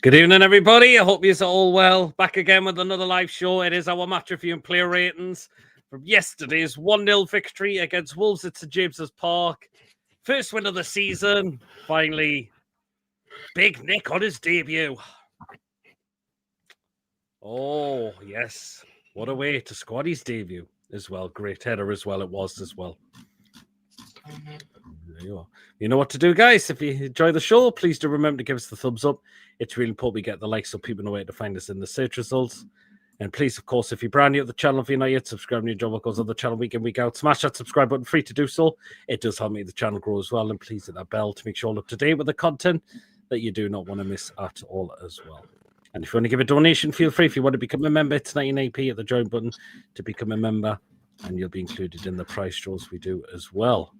Good evening, everybody. I hope you're all well. Back again with another live show. It is our match review and player ratings from yesterday's 1-0 victory against Wolves at St James's Park. First win of the season. Finally, Big Nick on his debut. Oh, yes. What a way to squad his debut as well. Great header as well. It was as well. There you are. You know what to do, guys. If you enjoy the show, please do remember to give us the thumbs up. It's really important we get the likes so people know where to find us in the search results. And please, of course, if you're brand new to the channel, if you're not yet subscribed, your job what goes on the channel week in, week out, smash that subscribe button, free to do so. It does help make the channel grow as well. And please hit that bell to make sure you're up to date with the content that you do not want to miss at all as well. And if you want to give a donation, feel free. If you want to become a member, it's 99p at the join button to become a member. And you'll be included in the prize draws we do as well.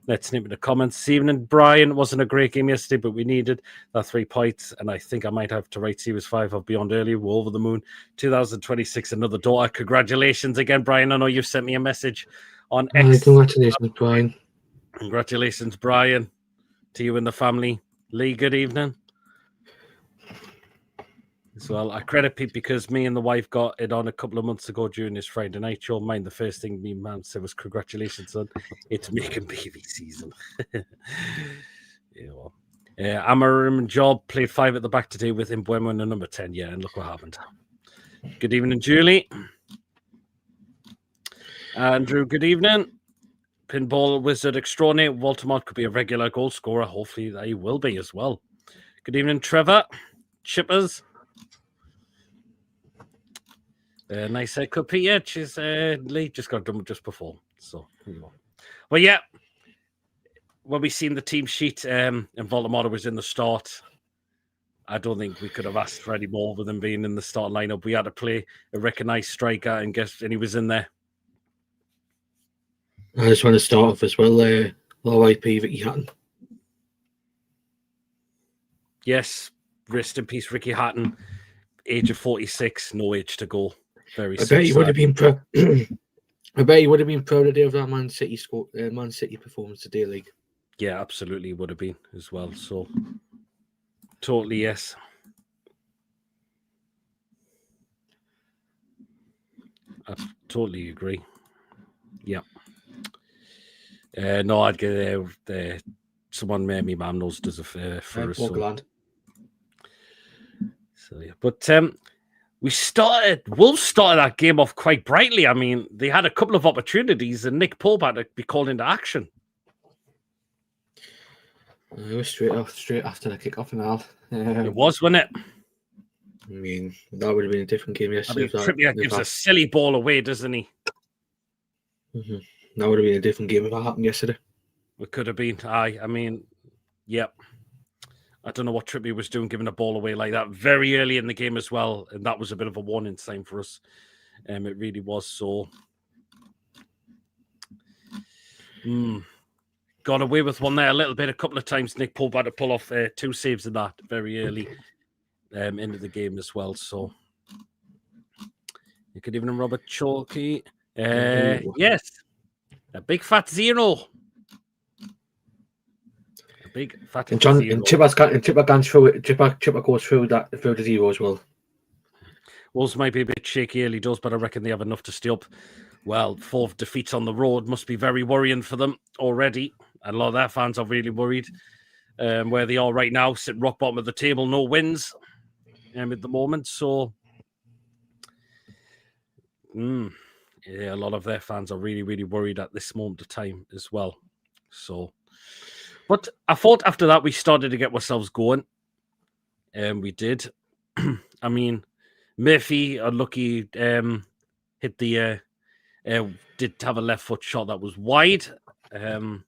Let's nip in the comments this evening. Brian, wasn't a great game yesterday, but we needed that 3 points. And I think I might have to write Series 5 of Beyond Early. We're over the moon. 2026, another daughter. Congratulations again, Brian. I know you've sent me a message on X. Congratulations, Brian. Congratulations, Brian, to you and the family. Lee, good evening. As well, I credit Pete because me and the wife got it on a couple of months ago during this Friday night show. Mine, the first thing me man said was congratulations, son. It's making baby season. Yeah, well. Amarim and Job played 5 at the back today with Mbuemo and the number 10. Yeah, and look what happened. Good evening, Julie. Andrew, good evening. Pinball Wizard Extraordinary. Woltemade could be a regular goal scorer. Hopefully, he will be as well. Good evening, Trevor. Chippers. Nice haircut, Peter. She's Lee just got done just before. So, well, yeah. When we seen the team sheet and Woltemade was in the start, I don't think we could have asked for any more with him being in the start lineup. We had to play a recognised striker and he was in there. I just want to start off as well. RIP Ricky Hatton. Yes, rest in peace, Ricky Hatton. Age of 46, no age to go. Very I bet he would have been proud. I bet he would have been proud today of that Man City performance today, league. Yeah, absolutely would have been as well. So, totally yes. I totally agree. Yeah. No, I'd get someone me mum knows does a for us. So yeah, but Wolves started that game off quite brightly. I mean, they had a couple of opportunities, and Nick Pope had to be called into action. It was straight after the kick-off and all. It was, wasn't it? I mean, that would have been a different game yesterday. I mean, Trippier gives a silly ball away, doesn't he? Mm-hmm. That would have been a different game if that happened yesterday. It could have been. I mean, yep. I don't know what Trippier was doing, giving a ball away like that very early in the game as well. And that was a bit of a warning sign for us. It really was. So, got away with one there a little bit. A couple of times Nick Pope had to pull off 2 saves in that very early into the game as well. So, you could even Robert Chalky. Yes. A big fat 0. Big fat and Chipper goes through the 0 as well. Wolves might be a bit shaky early does, but I reckon they have enough to stay up. Well, 4 defeats on the road must be very worrying for them already. And a lot of their fans are really worried where they are right now, sitting rock bottom of the table, no wins at the moment. So, yeah, a lot of their fans are really, really worried at this moment of time as well. So, but I thought after that we started to get ourselves going. And we did. I mean, Murphy, unlucky, hit the, did have a left foot shot that was wide. Of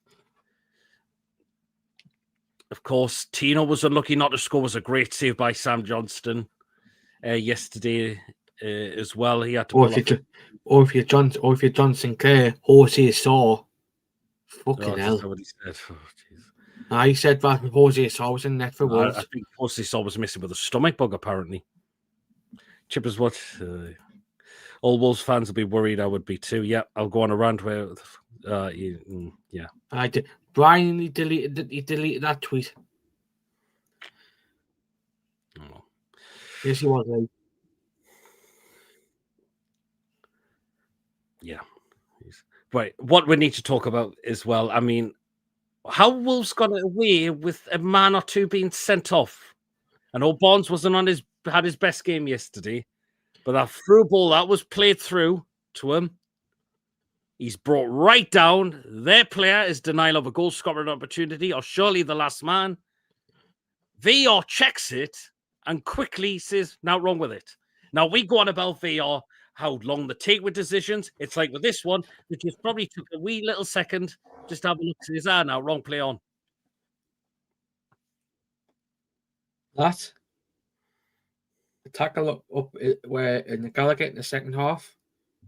course, Tino was unlucky not to score. Was a great save by Sam Johnston yesterday as well. He had to. Or if you're John Sinclair, Jose Saw. Fucking hell. What he said. He said that Jose Saw was in net for Wolves. I think Jose Saw was missing with a stomach bug, apparently. Chippers, what? All Wolves fans will be worried. I would be too. Yeah, I'll go on a rant where. Yeah. I did. Brian, he deleted that tweet. Oh. Yes, he was. Like, yeah. Right. What we need to talk about as well. I mean, how Wolves got away with a man or two being sent off. I know Bonds wasn't had his best game yesterday, but that through ball that was played through to him, he's brought right down. Their player is denial of a goal scoring opportunity, or surely the last man. VR checks it and quickly says, "Now wrong with it." Now we go on about VR, how long they take with decisions. It's like with this one, it just probably took a wee little second just to have a look to his now wrong play on. that the tackle up where in the Gallagher in the second half.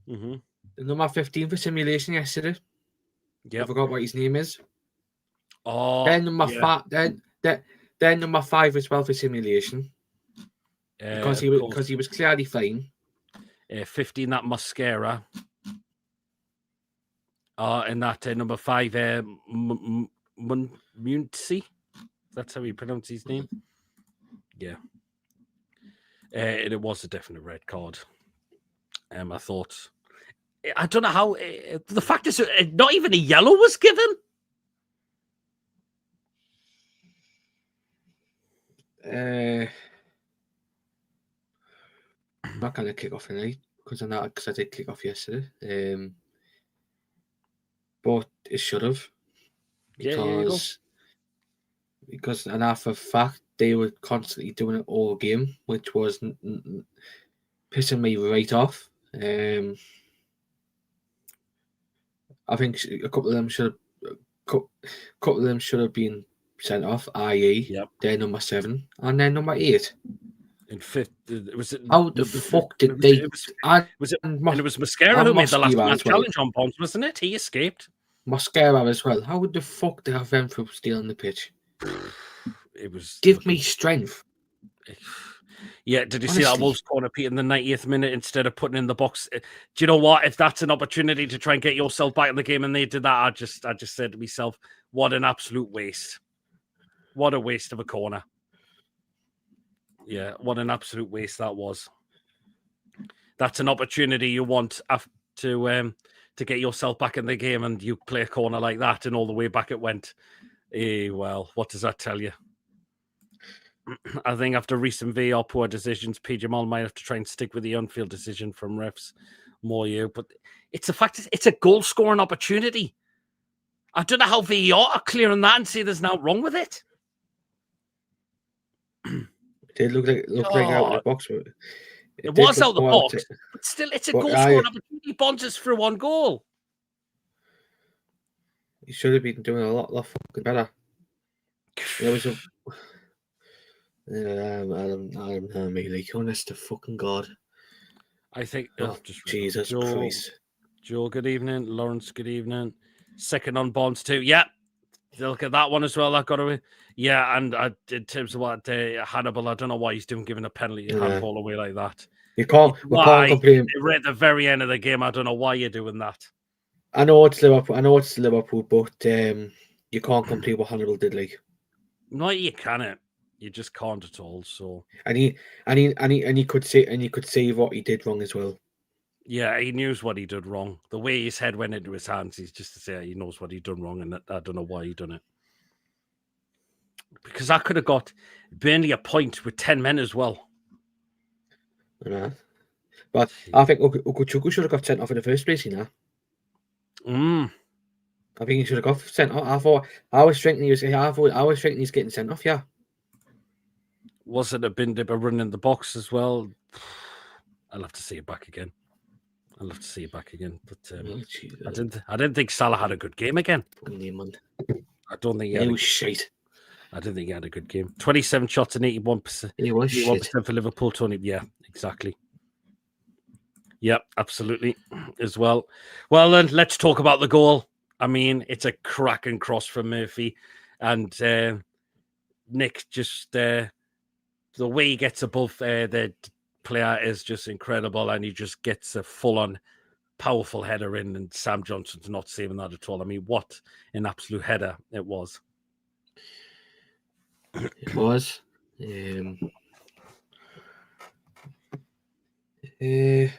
Mm-hmm. The number 15 for simulation yesterday. Yep. I forgot what his name is. Oh, Then number yeah. 5. Then number 5 as well for simulation. Because he was clearly fine. 15 that mascara. And that number 5 Muncy. That's how you pronounce his name. Yeah. And it was a definite red card. I thought. I don't know how. The fact is, not even a yellow was given. I'm not going to kick off tonight because I did kick off yesterday. But it should have. Because and half of fact they were constantly doing it all game, which was pissing me right off. I think a couple of them should have been sent off, i.e., they're number 7 and then number 8. In 5th, was it? How the fuck did they? And it was Mascara who made the last man challenge on Bonds, wasn't it? He escaped. Mascara as well. How would the fuck they have them for stealing the pitch? It was give me strength. Yeah, did you see that Wolves corner Pete in the 90th minute instead of putting in the box? Do you know what? If that's an opportunity to try and get yourself back in the game and they did that, I just said to myself, what an absolute waste. What a waste of a corner. Yeah, what an absolute waste that was. That's an opportunity you want to get yourself back in the game and you play a corner like that and all the way back it went. Well, what does that tell you? I think after recent VAR poor decisions, PJ Mal might have to try and stick with the on-field decision from refs more year. But it's a fact, it's a goal-scoring opportunity. I don't know how VAR are clearing that and say there's nothing wrong with it. It looked like out of the box. It was out of the box, but still, it's a goal-scoring opportunity. Bonds is through one goal. He should have been doing a lot fucking better. There was a... I'm really honest to fucking God. I think... Jesus Christ. Joe, good evening. Lawrence, good evening. Second on Bonds too. Yeah. Look at that one as well. That got away. Yeah, and in terms of what Hannibal, I don't know why he's doing giving a penalty handball away like that. We can't complain. Right at the very end of the game, I don't know why you're doing that. I know it's Liverpool, but you can't complain what Hannibal did. Like, no, you can't. You just can't at all. So, and he could say what he did wrong as well. Yeah, he knows what he did wrong. The way his head went into his hands, he's just to say he knows what he done wrong, and I don't know why he done it. Because I could have got Burnley a point with 10 men as well. But I think Ugochukwu should have got sent off in the first place, you know. I think he should have got sent off. I was thinking he's getting sent off, yeah. Was it a bin dipper running the box as well? I'll have to see it back again. But I didn't think Salah had a good game again. I don't think he was shite. I didn't think he had a good game. 27 shots and 81%. He was 81% for Liverpool, Tony. Yeah, exactly. Yeah, absolutely. As well. Well, then let's talk about the goal. I mean, it's a cracking cross from Murphy, and Nick just the way he gets above the player is just incredible, and he just gets a full-on powerful header in, and Sam Johnson's not saving that at all. I mean, what an absolute header it was. It was. I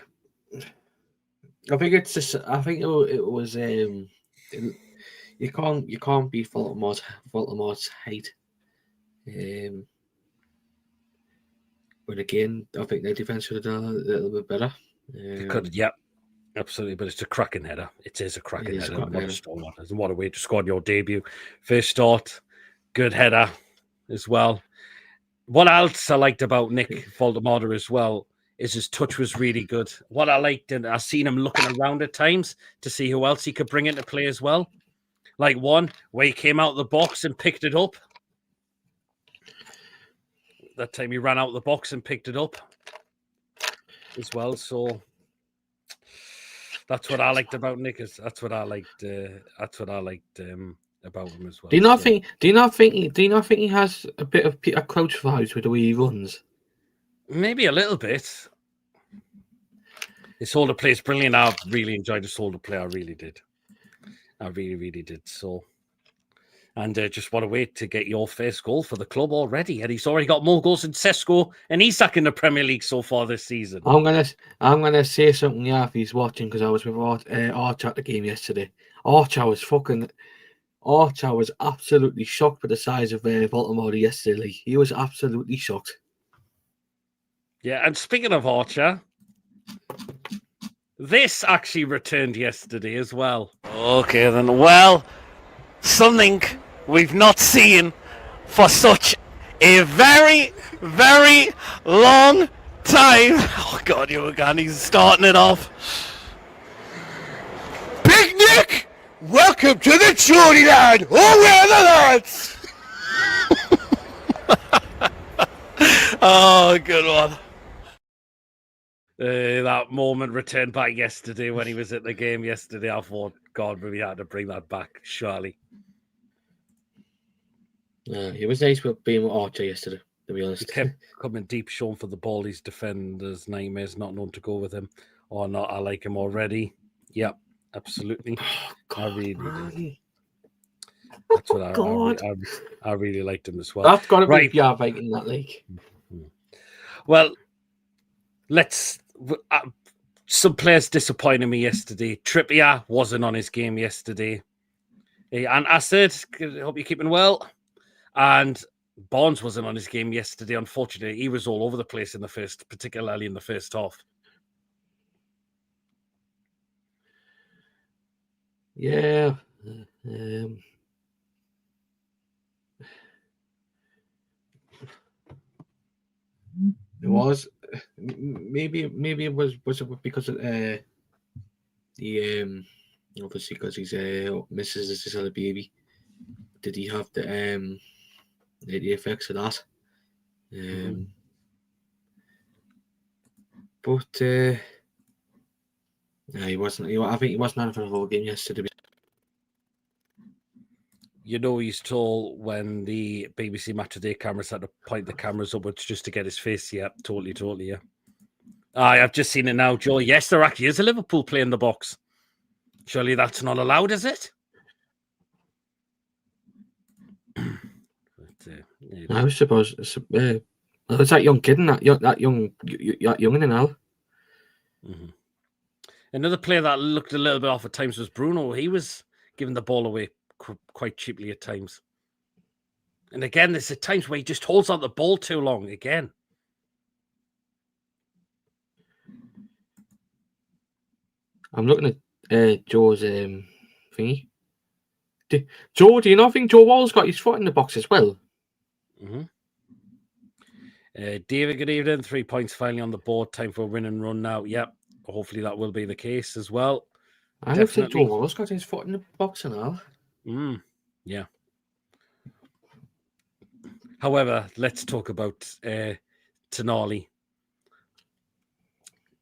think it's just. I think it was. You can't beat Voldemort's height. But again, I think their defense should have done a little bit better. They could, yeah, absolutely. But it's a cracking header. It is a cracking header. What a way to score your debut. First start, good header as well. What else I liked about Nick Woltemade as well is his touch was really good. What I liked, and I've seen him looking around at times to see who else he could bring into play as well. Like one where he came out of the box and picked it up. That time he ran out of the box and picked it up as well. So that's what I liked about Nick. That's what I liked about him as well. Do you not think he has a bit of Peter Crouch vibes with the way he runs? Maybe a little bit. His shoulder play is brilliant. I really enjoyed his shoulder play. I really did. I really, really did. So, and just what a way to get your first goal for the club already. And he's already got more goals than Sesko and Isak in the Premier League so far this season. I'm gonna say something, yeah, if he's watching, because I was with Archer at the game yesterday. Archer was absolutely shocked with the size of Baltimore yesterday. He was absolutely shocked. Yeah, and speaking of Archer, this actually returned yesterday as well. Okay, then. Well, something we've not seen for such a very, very long time. Oh, God, he's starting it off. Big Nick, welcome to the Geordie Land. Oh, where are the lads? Oh, good one. That moment returned back yesterday when he was at the game yesterday. I thought, God, we had to bring that back, surely. He was nice with being with Archer yesterday, to be honest. He kept coming deep, showing for the ball. His defenders' nightmares, not known to go with him or not. I like him already. Yep, absolutely. Oh, God, I really do. That's what I really liked him as well. That's got to be Bjarvik in that league. Well, let's. Some players disappointed me yesterday. Trippier wasn't on his game yesterday. And I said, hope you're keeping well. And Barnes wasn't on his game yesterday. Unfortunately, he was all over the place particularly in the first half. Yeah. It was maybe it was it because of the obviously because he's misses his little baby. Did he have the effects of that? But he wasn't. I think he wasn't on for the whole game yesterday. You know he's tall when the BBC Match of Day cameras had to point the cameras upwards just to get his face. Yeah, totally, yeah. I've just seen it now, Joe. Yes, there actually is a Liverpool player in the box. Surely that's not allowed, is it? I suppose it's that young kid and that young and now. Mm-hmm. Another player that looked a little bit off at times was Bruno. He was giving the ball away quite cheaply at times. And again, there's at times where he just holds on the ball too long again. I'm looking at Joe's thingy. Joe, do you not think Joe Wall's got his foot in the box as well? Mm-hmm. David, good evening. 3 points finally on the board. Time for a win and run now. Yep. Hopefully that will be the case as well. I don't think Joe Wall's got his foot in the box and all. Yeah. However, let's talk about Tonali.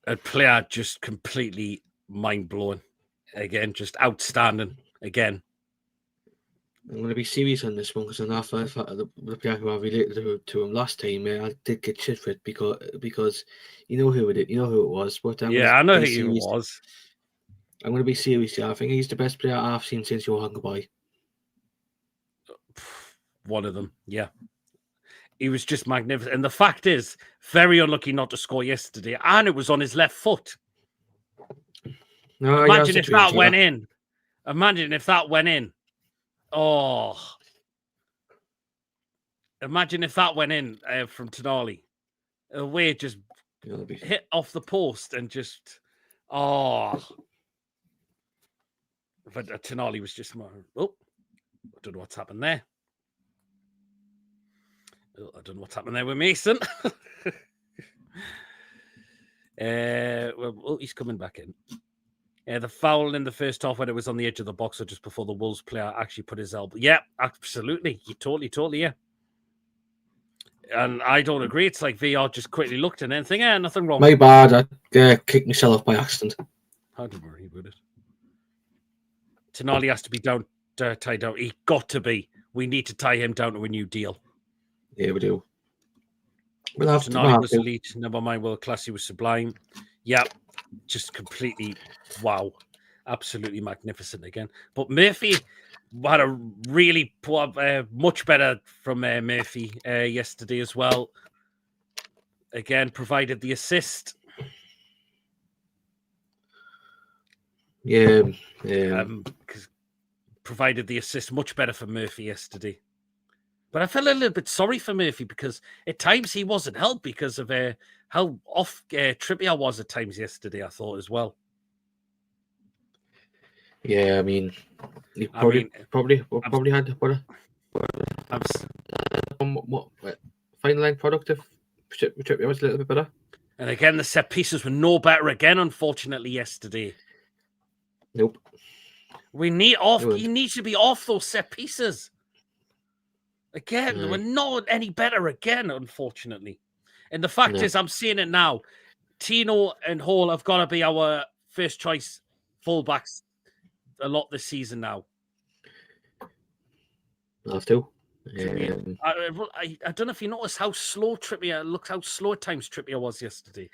A player just completely mind-blowing. Again, just outstanding. Again. I'm going to be serious on this one because the player who I related to him last time, I did get shit for it because you know who it was. But I know who it was. I'm going to be serious. Yeah, I think he's the best player I've seen since Johan Goodbye. One of them, yeah. He was just magnificent. And the fact is, very unlucky not to score yesterday. And it was on his left foot. No, Imagine if that went in. Imagine if that went in. Oh. Imagine if that went in from Tonali. The way it just hit off the post and just... Oh. But Tonali was just... Oh. I don't know what's happened there. Oh, I don't know what's happened there with Mason. Well, he's coming back in. The foul in the first half when it was on the edge of the box or just before the Wolves player actually put his elbow. Yeah, absolutely. You totally, yeah. And I don't agree. It's like VR just quickly looked and anything. Nothing wrong. My bad. I kicked myself off by accident. I don't worry about it. Tonali has to be tied down. He got to be. We need to tie him down to a new deal. Yeah, we do. We'll have Tonali was elite. Never mind, world class. He was sublime. Yeah, just completely wow. Absolutely magnificent again. But Murphy had a really much better from Murphy yesterday as well. Again, provided the assist. Yeah. Provided the assist much better for Murphy yesterday. But I felt a little bit sorry for Murphy because at times he wasn't helped because of how off Trippier was at times yesterday, I thought as well. Yeah, I mean, he probably had what final line product if Trippier was a little bit better. And again, the set pieces were no better again, unfortunately, yesterday. Nope. He needs to be off those set pieces. Again, we're not any better again, unfortunately. And the fact is, I'm seeing it now. Tino and Hall have got to be our first choice fullbacks a lot this season now. I'll have to. I don't know if you noticed how slow Trippier looked, how slow at times Trippier was yesterday.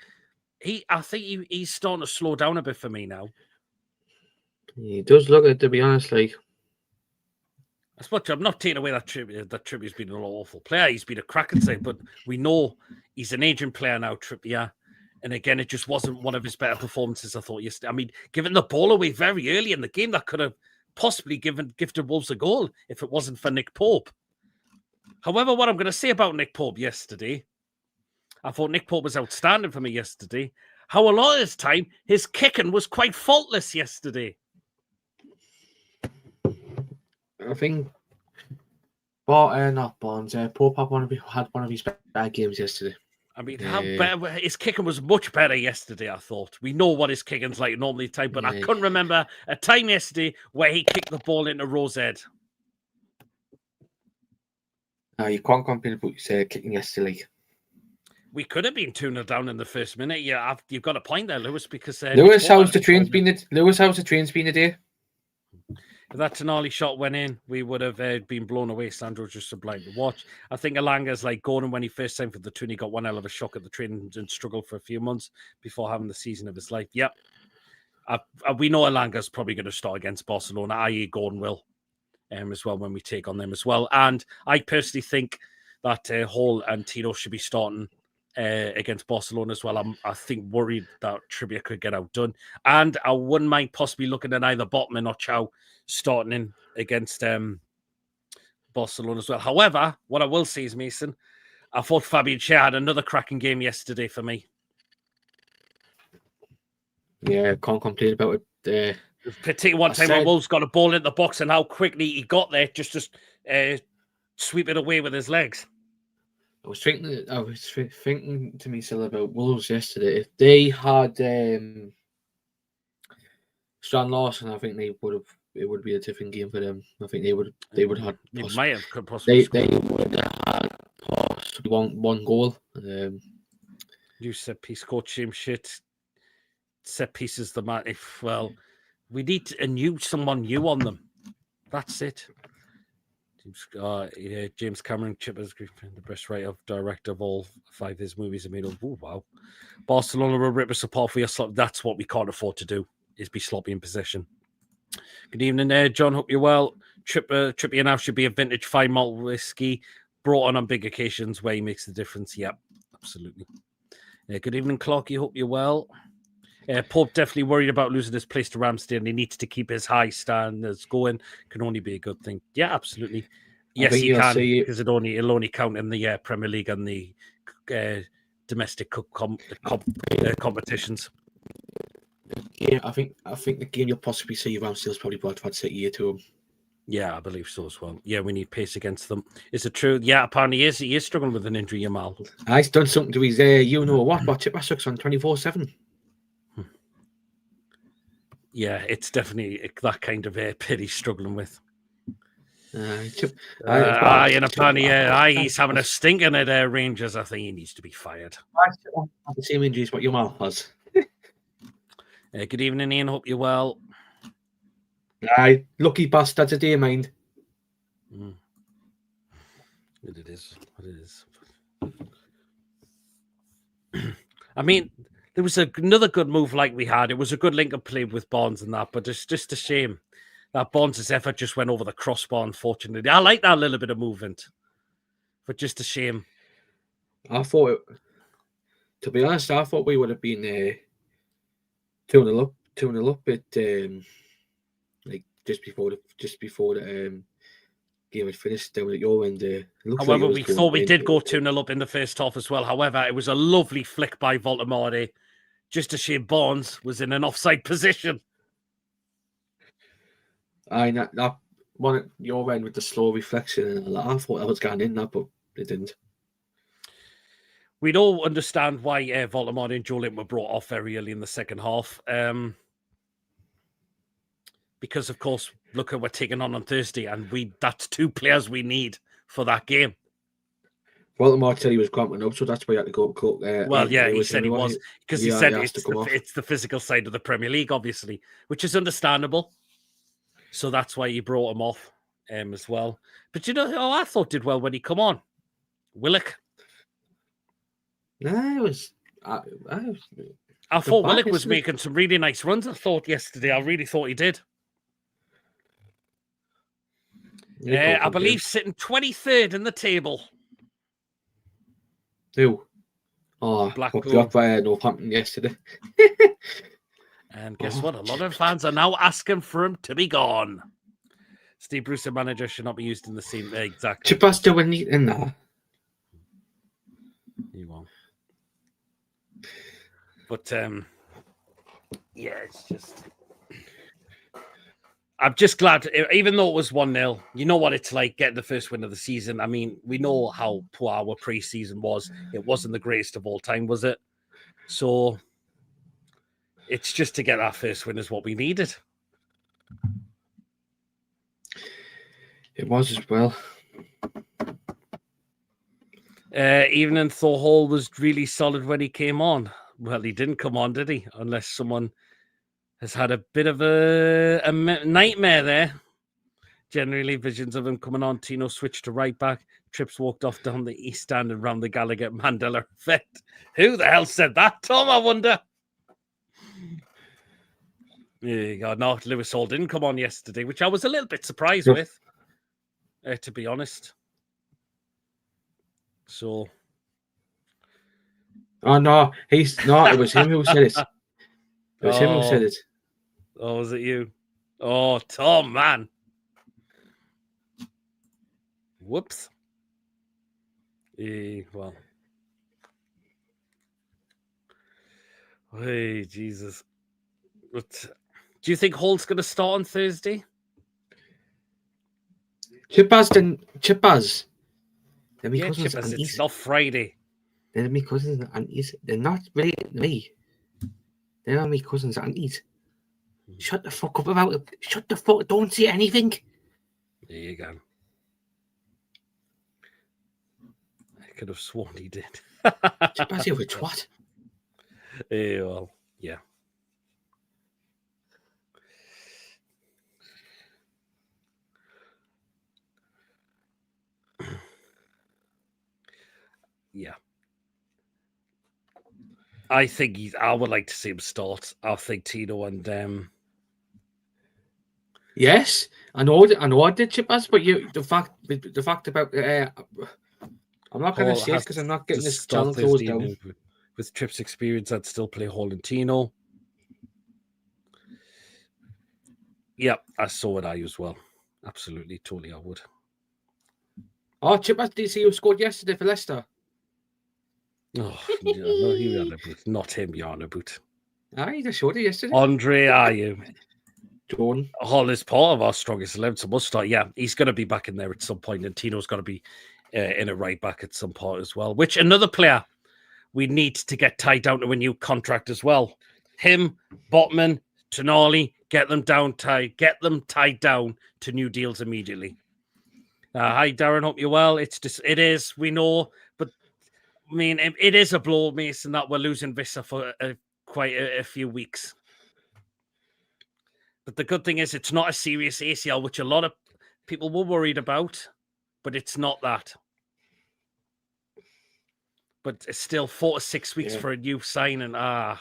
I think he's starting to slow down a bit for me now. He does look it, to be honest, like. I suppose I'm not taking away that Trippier's been an awful player. He's been a cracking side, but we know he's an aging player now, Trippier. And again, it just wasn't one of his better performances, I thought, yesterday. I mean, giving the ball away very early in the game, that could have possibly gifted Wolves a goal if it wasn't for Nick Pope. However, what I'm going to say about Nick Pope yesterday, I thought Nick Pope was outstanding for me yesterday. How a lot of his time, his kicking was quite faultless yesterday. I think Pope had one of his bad games yesterday. I mean, how better his kicking was much better yesterday, I thought. We know what his kicking's like normally time, but I couldn't remember a time yesterday where he kicked the ball into Rose head. You can't complain about kicking yesterday. We could have been 2-0 down in the first minute. Yeah, you've got a point there, Lewis, because Lewis, how's the train's been today? If that Tonali shot went in, we would have been blown away. Sandro's just sublime to watch. I think Alanga's like Gordon when he first signed for the Toon. He got one hell of a shock at the training and struggled for a few months before having the season of his life. Yep. We know Alanga's probably going to start against Barcelona, i.e. Gordon will as well when we take on them as well. And I personally think that Hall and Tino should be starting against Barcelona as well. I think worried that Trippier could get outdone. And I wouldn't mind possibly looking at either Botman or Howe starting in against Barcelona as well. However, what I will say is, Mason, I thought Fabian Schär had another cracking game yesterday for me. Yeah, can't complain about it. Particularly one time when Wolves got a ball in the box and how quickly he got there, just sweep it away with his legs. I was thinking to myself about Wolves yesterday. If they had Strand Larson, I think it would be a different game for them. I think they would have. They might have possibly. They would have possibly one goal. You set piece coach him shit. Set pieces the man. We need someone new on them. That's it. James Cameron, Chipper's the best director of all 5 of his movies. Wow. Barcelona will rip us apart for your slop. That's what we can't afford to do, is be sloppy in possession. Good evening there, John. Hope you're well. Trippier now should be a vintage 5 malt whiskey brought on big occasions where he makes the difference. Yep, absolutely. Good evening, Clarky. Hope you're well. Pope definitely worried about losing his place to Ramsdale, and he needs to keep his high standards going. Can only be a good thing. Yeah, absolutely. Yes, he can, because it'll only count in the Premier League and the domestic competitions. Yeah, I think the game you'll possibly see Ramsdale's probably Bradford City to him. Yeah, I believe so as well. Yeah, we need pace against them. Is it true? Yeah, apparently he is struggling with an injury, Yamal. He's done something to his what Chip Bass on 24/7. Yeah, it's definitely that kind of pit he's struggling with. And apparently, he's having a stinking at Rangers. I think he needs to be fired. The same injuries what Yamal has. Good evening, Ian. Hope you're well. Lucky bastards a day, mind. It is. I mean, there was another good move like we had. It was a good link-up play with Barnes and that, but it's just a shame that Barnes' effort just went over the crossbar, unfortunately. I like that little bit of movement, but just a shame. To be honest, I thought we would have been 2-0 up at like just before the game had finished down at your end. However, we thought we did go 2-0 up in the first half as well. However, it was a lovely flick by Woltemade. Just a shame Barnes was in an offside position. That one at your end with the slow reflection, and I thought that was going in that, but it didn't. We don't understand why Woltemade and Joe Lint were brought off very early in the second half. Because, of course, look at we're taking on Thursday, and that's two players we need for that game. Woltemade said he was cramping up, so that's why he had to go. He said he was, because he said it's the physical side of the Premier League, obviously, which is understandable. So that's why he brought him off as well. But I thought did well when he come on. Willock. No, it was. I thought Willock was making some really nice runs. I thought yesterday. I really thought he did. I believe sitting 23rd in the table. Who? Oh, Blackpool. Got by Northampton yesterday. And guess what? A lot of fans are now asking for him to be gone. Steve Bruce, the manager, should not be used in the same exact. Chipas doing in that. He won't. But yeah, it's just. I'm just glad, even though it was 1-0, you know what it's like getting the first win of the season. I mean, we know how poor our pre-season was. It wasn't the greatest of all time, was it? So it's just to get that first win is what we needed. It was as well. Evening Thor Hall was really solid when he came on. Well, he didn't come on, did he? Unless someone has had a bit of a nightmare there. Generally, visions of him coming on. Tino switched to right back. Trips walked off down the east stand and round the Gallagher Mandela effect. Who the hell said that, Tom? I wonder. Yeah, no, Lewis Hall didn't come on yesterday, which I was a little bit surprised with, to be honest. So. Oh, no, it was him who said it. It was him who said it. Oh, was it you? Oh, Tom, man. Whoops. Well. Hey, Jesus. But do you think Hall's going to start on Thursday? Chippaz. It's not Friday. They're my cousins and aunties. They're not related to me. They're not my cousins and aunties. Shut the fuck up about it. Shut the fuck. Don't say anything. There you go. I could have sworn he did. Chippaz, you a twat. Well, yeah. Yeah. I think I would like to see him start. I think Tino and Yes, I know I did Chippaz, but the fact about I'm not going to say it because I'm not getting this channel closed down. With Trips experience, I'd still play Hall and Tino. Yeah, I saw it. I as well. Absolutely, totally, I would. Oh, Chip, did you see who scored yesterday for Leicester? Oh, yeah, no, you're on about. Not him, you're on about. Aye, they showed it yesterday. Andre, are you? Jordan. Hall is part of our strongest 11, so must start. Yeah, he's going to be back in there at some point, and Tino's got to be in a right back at some point as well. Which another player we need to get tied down to a new contract as well. Him, Botman, Tonali, get them tied down to new deals immediately. Hi, Darren. Hope you're well. It is. We know, but I mean, it is a blow, Mason, that we're losing Vissa for quite a few weeks. But the good thing is, it's not a serious ACL, which a lot of people were worried about. But it's not that. But it's still 4 to 6 weeks for a new signing. When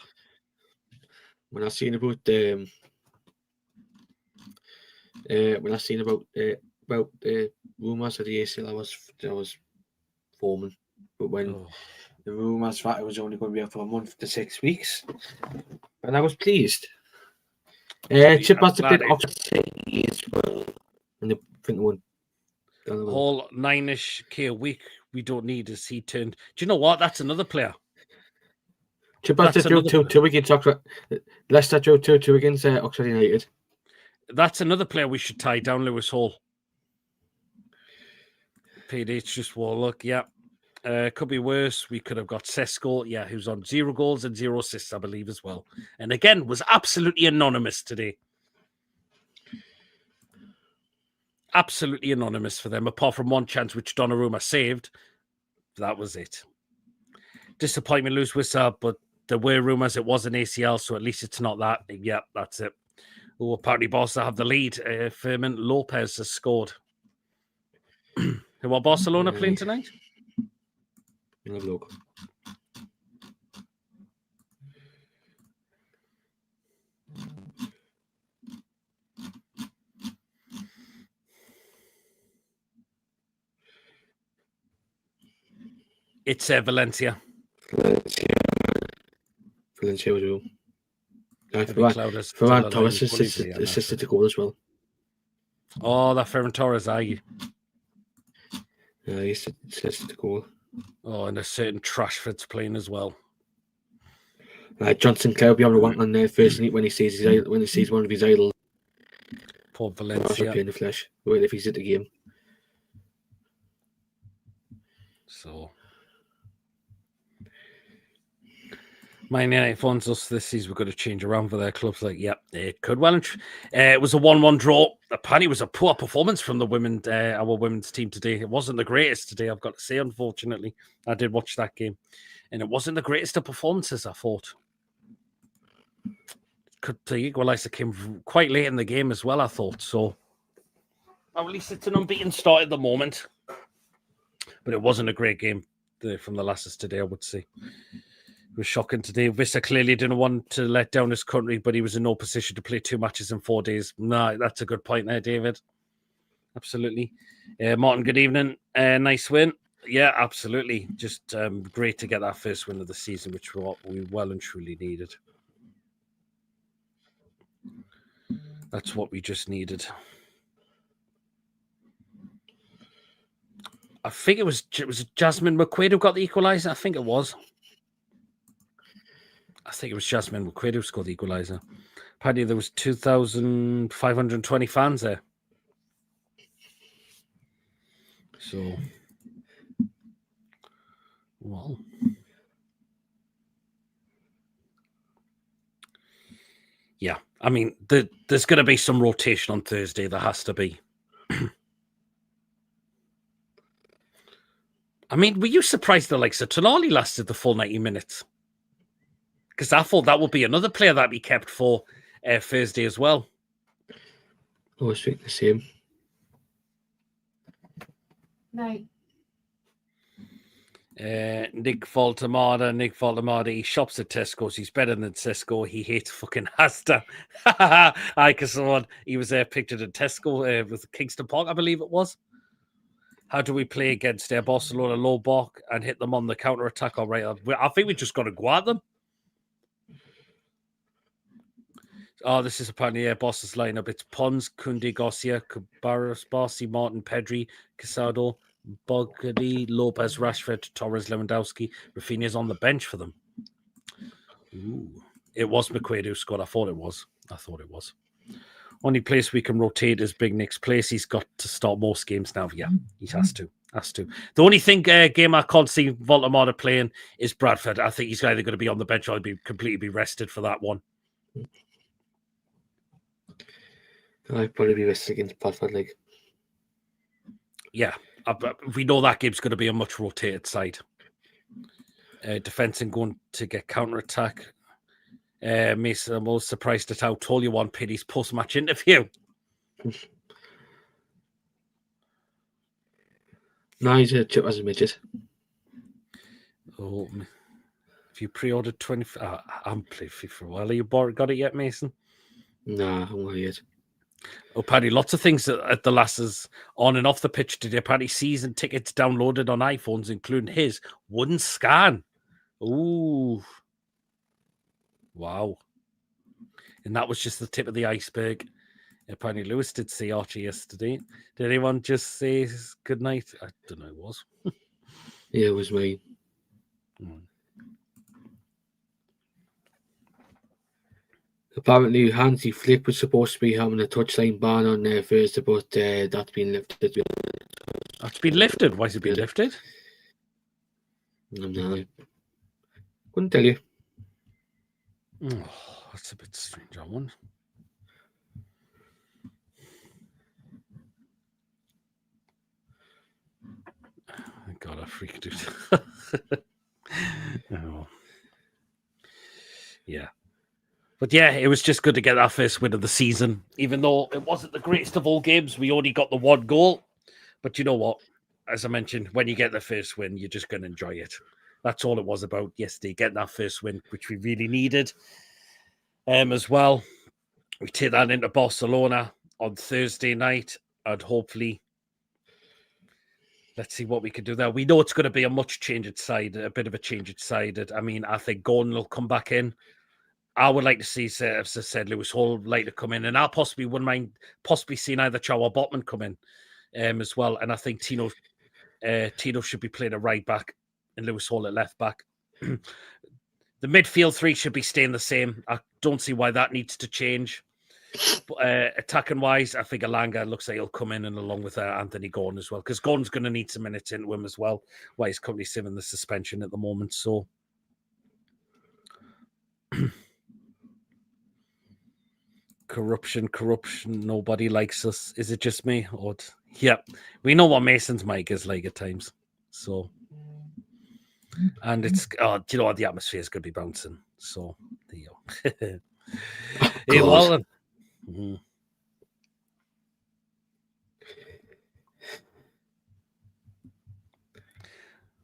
I seen about rumours of the ACL, I was foaming. But when the rumours that it was only going to be out for a month to 6 weeks, and I was pleased. Chip has to bid Oxford as well, and I think one whole 9-ish K a week. We don't need as he turned. Do you know what? That's another player. Chip has to do two against Oxford. Leicester drew 2 against Oxford United. That's another player we should tie down, Lewis Hall. PD's just Warlock, yeah. Could be worse. We could have got Sesko, who's on 0 goals and 0 assists, I believe, as well. And again, was absolutely anonymous today. Absolutely anonymous for them, apart from one chance which Donnarumma saved. That was it. Disappointment, lose Wissa, but there were rumours it was an ACL, so at least it's not that. Yeah, that's it. Oh, apparently Barca have the lead. Fermin Lopez has scored. Who are Barcelona playing tonight? Have a look. It's Valencia. Valencia as well. Ferran Torres assisted the goal as well. Oh, that Ferran Torres, are you? Yeah, he assisted the goal. Oh, and a certain Trashford's playing as well. Johnson Clare will be able to want on there first when he sees one of his idols. Poor Valencia. In the flesh. Wait if he's at the game. So, Man United phones us this season. We're going to change around for their clubs. Like, yep, it could well. It was a 1-1 draw. Apparently, it was a poor performance from the our women's team today. It wasn't the greatest today, I've got to say, unfortunately. I did watch that game, and it wasn't the greatest of performances, I thought. The equaliser came quite late in the game as well, I thought. So, at least it's an unbeaten start at the moment. But it wasn't a great game from the lasses today, I would say. It was shocking today. Vissa clearly didn't want to let down his country, but he was in no position to play 2 matches in 4 days. No, that's a good point there, David. Absolutely. Martin, good evening. Nice win. Yeah, absolutely. Just great to get that first win of the season, which we well and truly needed. That's what we just needed. I think it was Jasmine McQuaid who got the equaliser. I think it was Jasmine McQuaid who scored the equaliser. Apparently there was 2,520 fans there. So, well. Yeah, I mean, there's going to be some rotation on Thursday. There has to be. I mean, were you surprised the likes of Tonali lasted the full 90 minutes? Because I thought that would be another player that we kept for Thursday as well. I was thinking the same. No. Nick Woltemade, he shops at Tesco's. He's better than Tesco. He hates fucking Asda. Because he was pictured at Tesco with Kingston Park, I believe it was. How do we play against Barcelona low block and hit them on the counter attack? All right, I think we just got to go at them. Oh, this is apparently Boss's lineup. It's Pons, Kunde, Garcia, Cabarros, Barsi, Martin, Pedri, Casado, Bogarty, Lopez, Rashford, Torres, Lewandowski. Rafinha's on the bench for them. Ooh. It was McQuaid who scored. I thought it was. Only place we can rotate is Big Nick's place. He's got to start most games now. Yeah, he has to. The only game I can't see Woltemade playing is Bradford. I think he's either going to be on the bench or completely be rested for that one. I'd probably be rested against Bradford. Yeah, we know that game's going to be a much rotated side. Defence and going to get counter-attack. Mason, I'm most surprised at how tall you want Piddy's post-match interview. No, he's a chip as a midget. Oh, if you pre-ordered 20... I haven't played FIFA for a while. Are you got it yet, Mason? Nah, I'm not yet. Oh, Paddy, lots of things at the lasses on and off the pitch today. Paddy, season tickets downloaded on iPhones, including his, wouldn't scan. Ooh. Wow. And that was just the tip of the iceberg. Apparently, Lewis did see Archie yesterday. Did anyone just say good night? I don't know, it was. Yeah, it was me. Apparently, Hansi Flick was supposed to be having a touchline ban on Thursday, but that's been lifted. That's been lifted? Why has it been lifted? No. Couldn't tell you. Oh, that's a bit strange, that one. God, I freaked out. Oh. Yeah. But yeah, it was just good to get our first win of the season. Even though it wasn't the greatest of all games, we only got the one goal. But you know what? As I mentioned, when you get the first win, you're just going to enjoy it. That's all it was about yesterday, getting that first win, which we really needed as well. We take that into Barcelona on Thursday night, and hopefully, let's see what we can do there. We know it's going to be a much changed side, a bit of a changed side. I mean, I think Gordon will come back in. I would like to see, as I said, Lewis Hall like to come in, and I wouldn't mind seeing either Chow or Botman come in as well. And I think Tino should be playing a right back and Lewis Hall at left back. The midfield three should be staying the same. I don't see why that needs to change. But, attacking wise, I think Alanga looks like he'll come in and along with Anthony Gordon as well, because Gordon's going to need some minutes into him as well, while he's currently sitting in the suspension at the moment. So. Corruption. Nobody likes us. Is it just me? Yeah, we know what Mason's mic is like at times. So, and it's do you know what, the atmosphere is going to be bouncing. So there you go. Hey, well,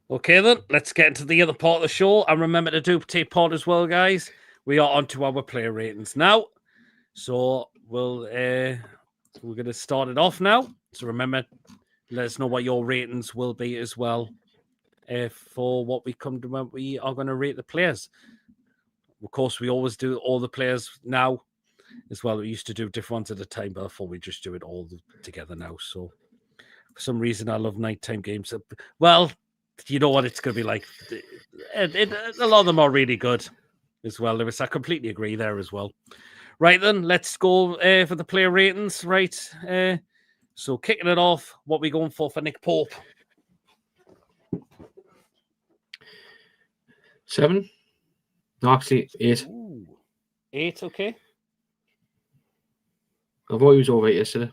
okay then, let's get into the other part of the show. And remember to take part as well, guys. We are on to our player ratings now. So we're going to start it off now. So remember, let us know what your ratings will be as well for what we come to when we are going to rate the players. Of course, we always do all the players now as well. We used to do different ones at a time, but I thought we just do it all together now. So for some reason, I love nighttime games. Well, you know what it's going to be like. A lot of them are really good as well, Lewis. I completely agree there as well. Right then, let's go for the player ratings. Right, so kicking it off, what are we going for Nick Pope? 7. No, actually 8. Ooh, 8, okay. I thought he was all right yesterday.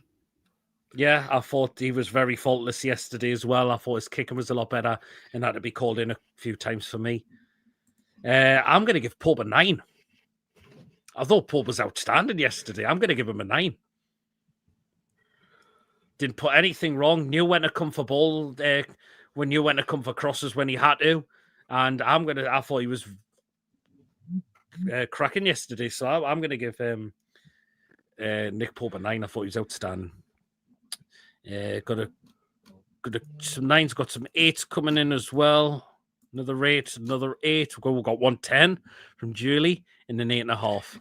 Yeah, I thought he was very faultless yesterday as well. I thought his kicking was a lot better and had to be called in a few times for me. I'm going to give Pope a 9. I thought Pope was outstanding yesterday. I'm going to give him a 9. Didn't put anything wrong. Knew when to come for ball, knew when to come for crosses when he had to. And I thought he was cracking yesterday. So I'm going to give Nick Pope a 9. I thought he was outstanding. Got a some 9s, got some 8s coming in as well. Another 8, another 8. We've got 110 from Julie and an 8.5.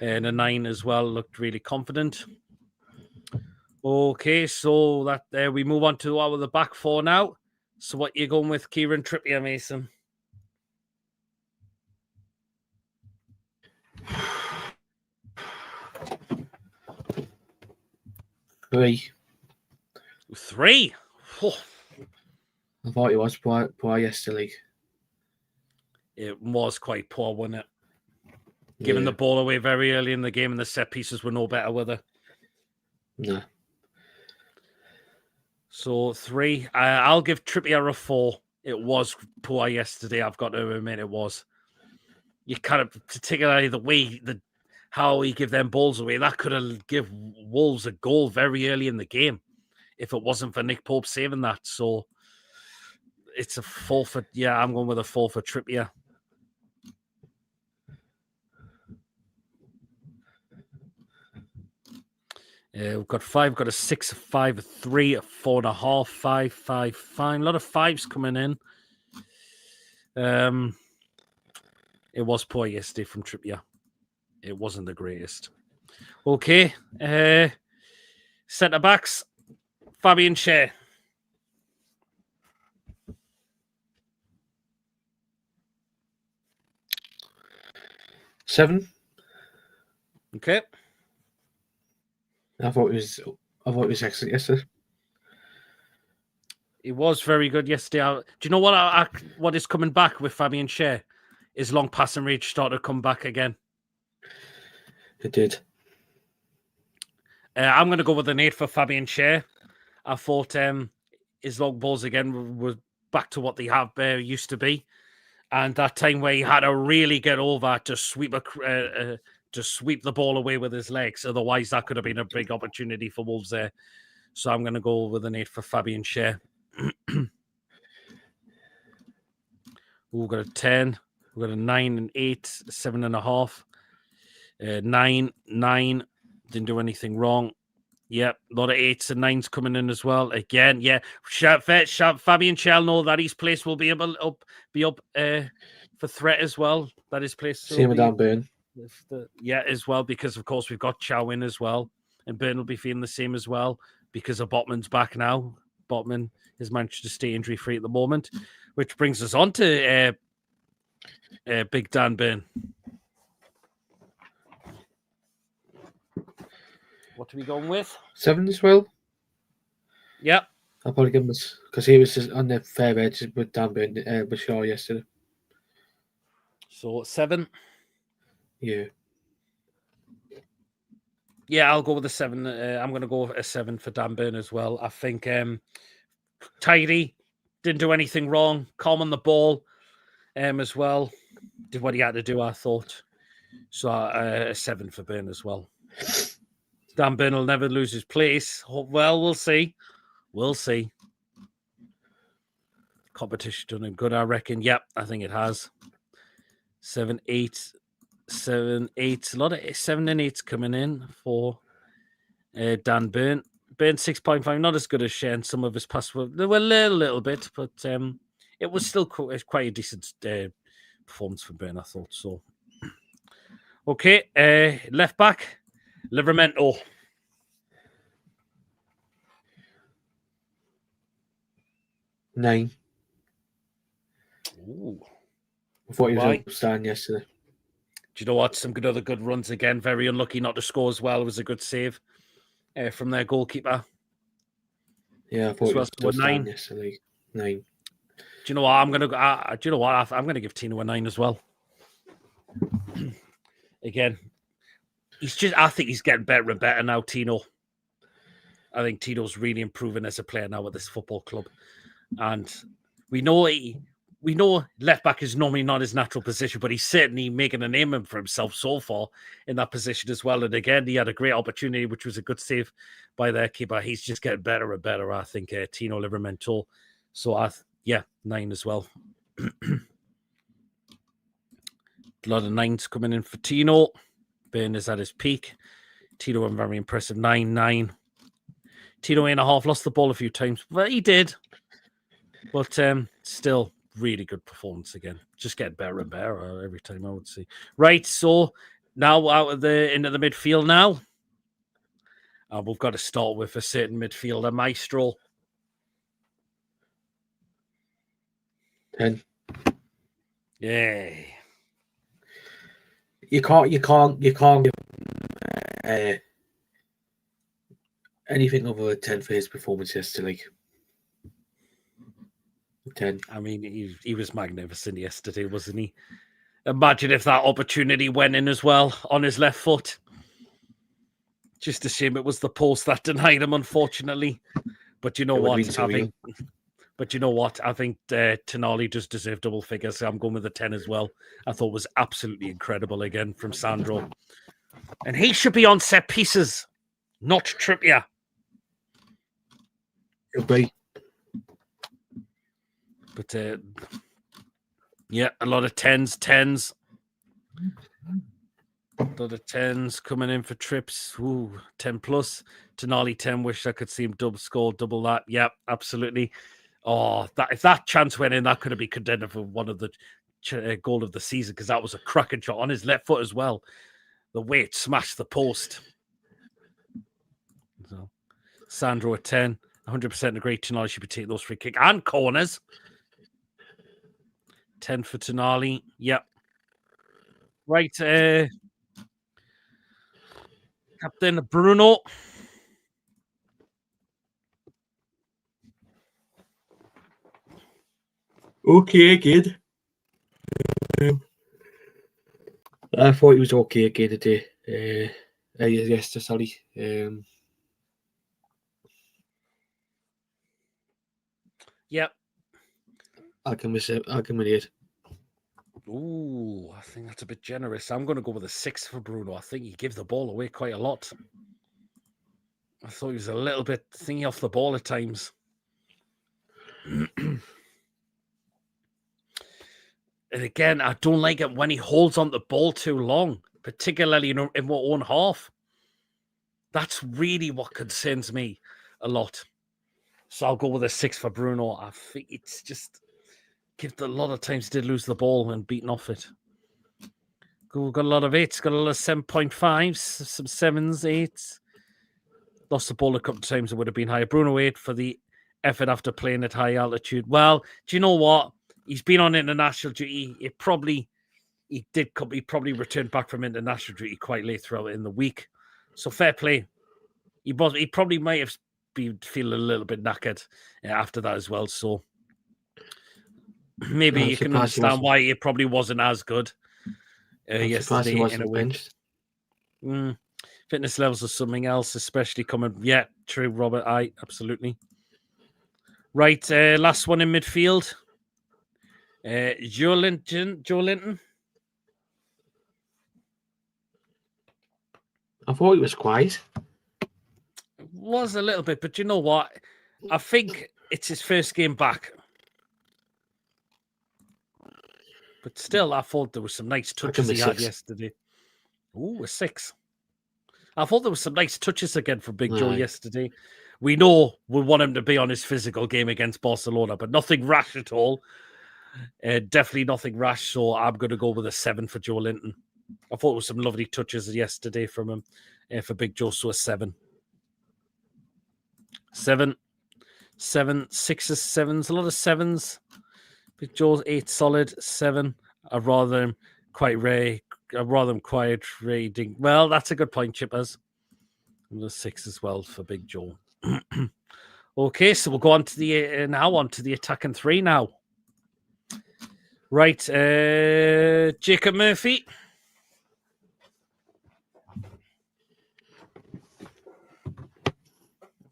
And a 9 as well. Looked really confident. Okay, so that we move on to the back 4 now. So what you going with, Kieran Trippier, Mason? Three. Oh. I thought he was poor yesterday. It was quite poor, wasn't it? Giving the ball away very early in the game, and the set pieces were no better with it. No. So 3. I'll give Trippier a 4. It was poor yesterday. I've got to admit it was. You kind of, particularly the way how he give them balls away, that could have give Wolves a goal very early in the game if it wasn't for Nick Pope saving that. So it's a 4 for, I'm going with a 4 for Trippier. We've got 5, got a 6, a 5, a 3, a 4.5, 5, 5, 5. A lot of 5s coming in. It was poor yesterday from Trippier. It wasn't the greatest. Okay. Centre backs. Fabian Schär. Seven. Okay. I thought it was excellent yesterday. It was very good yesterday. Do you know what is coming back with Fabian Schär? His long passing range started to come back again. It did. I'm going to go with an 8 for Fabian Schär. I thought his long balls again were back to what they have used to be, and that time where he had to really get over to sweep the ball away with his legs. Otherwise, that could have been a big opportunity for Wolves there. So I'm going to go with an 8 for Fabian Schär. We've got a 10. We've got a 9 and 8, 7.5. 9. Didn't do anything wrong. Yep, a lot of 8s and 9s coming in as well. Again, yeah. Fabian Schär know that his place will be up for threat as well. That his place. Same with Dan Burn. As well, because of course we've got Chow in as well, and Burn will be feeling the same as well because of Botman's back now. Botman has managed to stay injury free at the moment, which brings us on to Big Dan Burn. What are we going with? 7 as well. Yep. I'll probably give him this because he was just on the fair edge with Dan Burn with Shaw yesterday. So 7. Yeah. Yeah, I'll go with a 7. I'm going to go with a 7 for Dan Burn as well. I think tidy, didn't do anything wrong, calm on the ball as well. Did what he had to do, I thought. So a 7 for Burn as well. Dan Burn will never lose his place. Well, we'll see. We'll see. Competition done him good, I reckon. Yep, I think it has. 7, 8. 7, 8. A lot of 7 and 8s coming in for Dan Burn. Burn 6.5. Not as good as Shane. Some of his passes were a little bit, but it was still quite a decent performance for Burn, I thought. So, okay. Left back, Livramento. Nine. Ooh. I thought he was outstanding yesterday. Do you know what? Some other good runs again. Very unlucky not to score as well. It was a good save from their goalkeeper. Yeah, I thought he was outstanding yesterday. 9. Do you know what? I'm gonna give Tino a 9 as well. Again, I think he's getting better and better now, Tino. I think Tino's really improving as a player now at this football club. And we know left back is normally not his natural position, but he's certainly making a name for himself so far in that position as well. And again, he had a great opportunity, which was a good save by their keeper. He's just getting better and better, I think, Tino Livramento. So, 9 as well. A lot of 9s coming in for Tino. Burn is at his peak. Tino, I'm very impressive. 9. Tino and a half lost the ball a few times, but he did. But still, really good performance again. Just getting better and better every time, I would say. Right, so now out of into the midfield now. We've got to start with a certain midfielder, Maestro. 10. Yay. You can't give anything over a 10 for his performance yesterday. 10. I mean, he was magnificent yesterday, wasn't he? Imagine if that opportunity went in as well on his left foot. Just a shame it was the post that denied him, unfortunately. But you know what? I think Tonali just deserved double figures. So I'm going with a 10 as well. I thought it was absolutely incredible again from Sandro. And he should be on set pieces, not Trippier. Should be. But yeah, a lot of 10s. A lot of 10s coming in for trips. Ooh, 10 plus. Tonali 10. Wish I could see him double that. Yeah, absolutely. Oh, if that chance went in, that could have been contender for one of the goal of the season, because that was a cracking shot on his left foot as well. The way it smashed the post. So, Sandro at 10. 100% agree. Tonali should be taking those free kick and corners. 10 for Tonali. Yep. Right. Captain Bruno. Okay, good. I thought he was okay again today. Yesterday, sorry. Yep. I'll give him 8. Ooh, I think that's a bit generous. I'm going to go with a 6 for Bruno. I think he gave the ball away quite a lot. I thought he was a little bit thingy off the ball at times. And again, I don't like it when he holds on the ball too long, particularly in our own half. That's really what concerns me a lot. So I'll go with a 6 for Bruno. I think it's just a lot of times did lose the ball and beaten off it. We've got a lot of 8s, got a lot of 7.5s, some 7s, 8s. Lost the ball a couple of times, it would have been higher. Bruno 8 for the effort after playing at high altitude. Well, do you know what? He's been on international duty. He probably returned back from international duty quite late throughout in the week. So fair play. He probably might have been feeling a little bit knackered after that as well. So maybe you can understand why it probably wasn't as good yesterday. He wasn't benched. Fitness levels are something else, especially coming. Yeah, true, Robert. Absolutely. Right, last one in midfield. Joe Linton. I thought he was quiet. It was a little bit, but you know what? I think it's his first game back. But still, I thought there was some nice touches he had yesterday. Ooh, a 6. I thought there was some nice touches again from Big Joe yesterday. We know we want him to be on his physical game against Barcelona, but nothing rash at all. Definitely nothing rash, so I'm going to go with a 7 for Joe Linton. I thought there was some lovely touches yesterday from him for Big Joe, so a 7. 7. 6s, 7s, a lot of 7s. Big Joe's 8 solid, 7. I'd rather him quiet rating. Well, that's a good point, Chippers. And the 6 as well for Big Joe. Okay, so we'll go on to the attacking 3 now. Right, Jacob Murphy.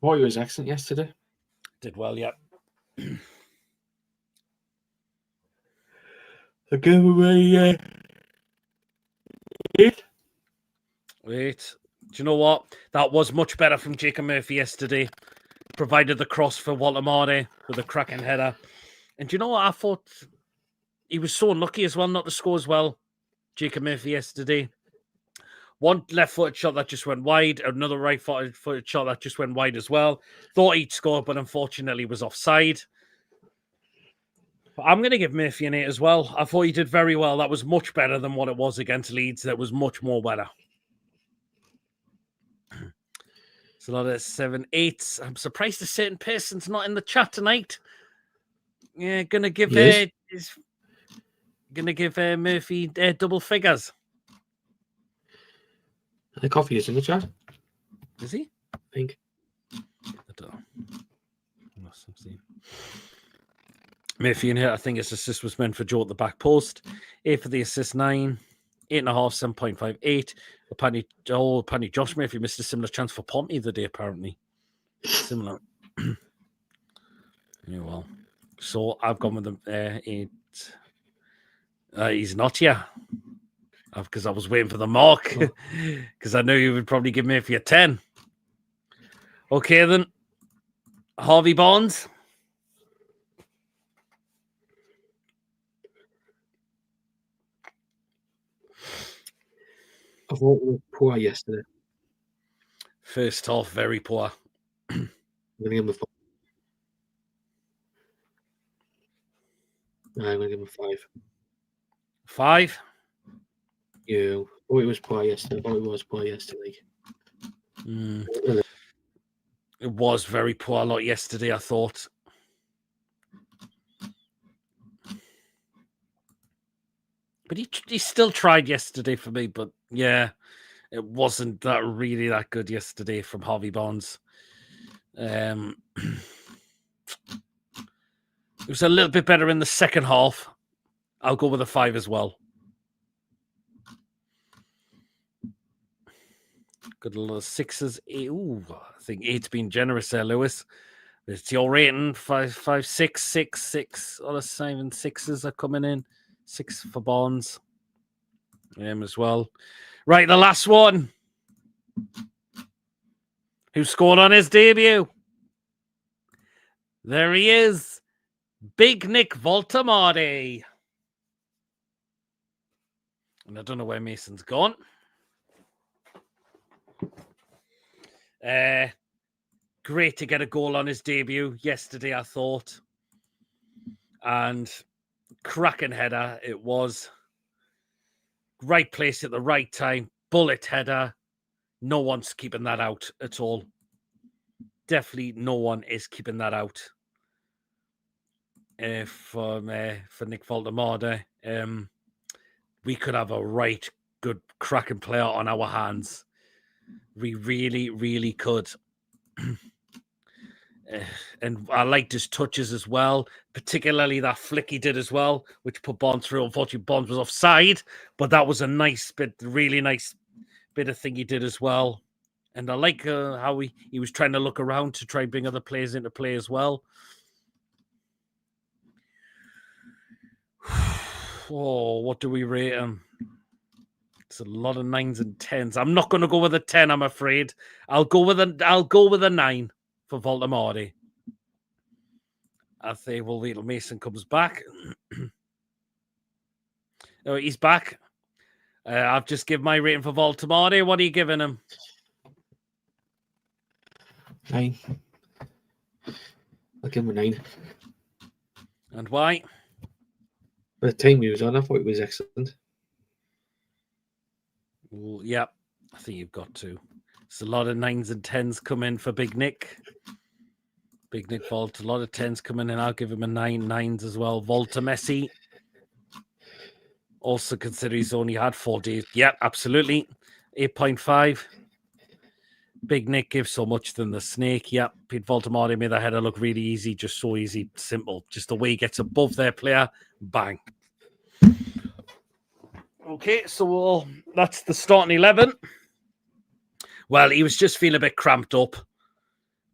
Thought he was excellent yesterday. Did well, yeah. I give away 8. 8. Do you know what? That was much better from Jacob Murphy yesterday. Provided the cross for Woltemade with a cracking header. And do you know what? I thought he was so unlucky as well not to score as well. Jacob Murphy yesterday. One left-footed shot that just went wide, another right-footed shot that just went wide as well. Thought he'd score, but unfortunately was offside. I'm going to give Murphy an 8 as well. I thought he did very well. That was much better than what it was against Leeds. That was much more better. It's a lot of 7, 8s. I'm surprised a certain person's not in the chat tonight. Yeah, gonna give Murphy double figures. I think Coffee is in the chat. Is he? I think. I don't know. Murphy in here, I think his assist was meant for Joe at the back post. 8 for the assist, 9. 8.5, 7.58. Apparently Josh Murphy missed a similar chance for Pompey the day, apparently. Similar. Yeah, well. So I've gone with the 8. He's not here. Because I was waiting for the mark. Because I knew you would probably give Murphy a 10. Okay, then. Harvey Barnes. I thought we were poor yesterday. First half, very poor. I'm going to give him a 4. I'm going to give him a 5. 5? Yeah. Oh, it was poor yesterday. It was very poor a lot yesterday, I thought. But he still tried yesterday for me. But yeah, it wasn't really that good yesterday from Harvey Barnes. It was a little bit better in the second half. I'll go with a 5 as well. Good little 6s. Ooh, I think 8's been generous there, Lewis. It's your rating. 5, 6, 6, 6. All the 7 6s are coming in. 6 for Barnes. As well. Right, the last one. Who scored on his debut? There he is. Big Nick Woltemade. And I don't know where Mason's gone. Great to get a goal on his debut yesterday, I thought. And cracking header it was. Right place at the right time. Bullet header. No one's keeping that out at all. Definitely no one is keeping that out. For Nick Woltemade. We could have a right good cracking player on our hands. We really, really could. And I liked his touches as well, particularly that flick he did as well, which put Barnes through. Unfortunately, Barnes was offside, but that was a nice bit, really nice bit of thing he did as well. And I like how he was trying to look around to try and bring other players into play as well. Oh, what do we rate him? It's a lot of 9s and 10s. I'm not going to go with a 10, I'm afraid. I'll go with a 9 for Woltemade. I think we'll wait till Mason comes back. Oh, he's back. I've just given my rating for Woltemade. What are you giving him? 9. I'll give him a 9. And why? By the time he was on, I thought it was excellent. Well, yeah, I think you've got to. It's a lot of 9s and 10s come in for Big Nick. Big Nick Volt, a lot of 10s coming in. I'll give him a 9, 9s as well. Messi. Also consider he's only had 4 days. Yeah, absolutely. 8.5. Big Nick gives so much than the snake. Yeah, Pete Woltemade made that header look really easy. Just so easy, simple. Just the way he gets above their player. Bang. Okay, so that's the starting 11. Well, he was just feeling a bit cramped up.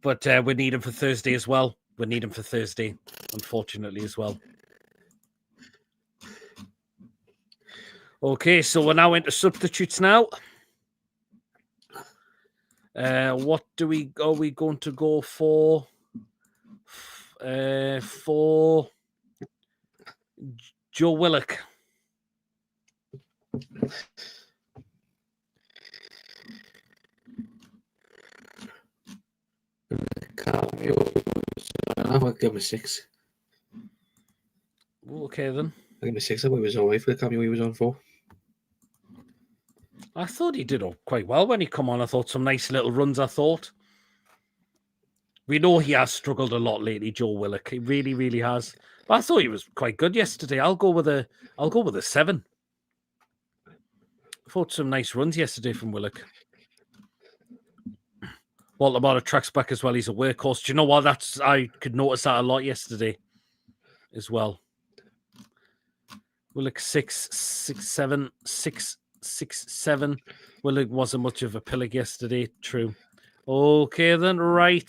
But we need him for Thursday as well. We need him for Thursday, unfortunately, as well. Okay, so we're now into substitutes now. What are we going to go for? For Joe Willock. cameo. I'm going to give him a 6. Okay, then. I'll give him a 6. I thought he was alright for the cameo he was on for. I thought he did quite well when he come on. I thought some nice little runs, I thought. We know he has struggled a lot lately, Joe Willock. He really, really has. But I thought he was quite good yesterday. I'll go with a 7. I thought some nice runs yesterday from Willock. Baltimore tracks back as well. He's a workhorse. Do you know what? I could notice that a lot yesterday as well. Willock 6, 6, 7, 6, 6, 7. Willock wasn't much of a pillock yesterday. True. Okay, then. Right.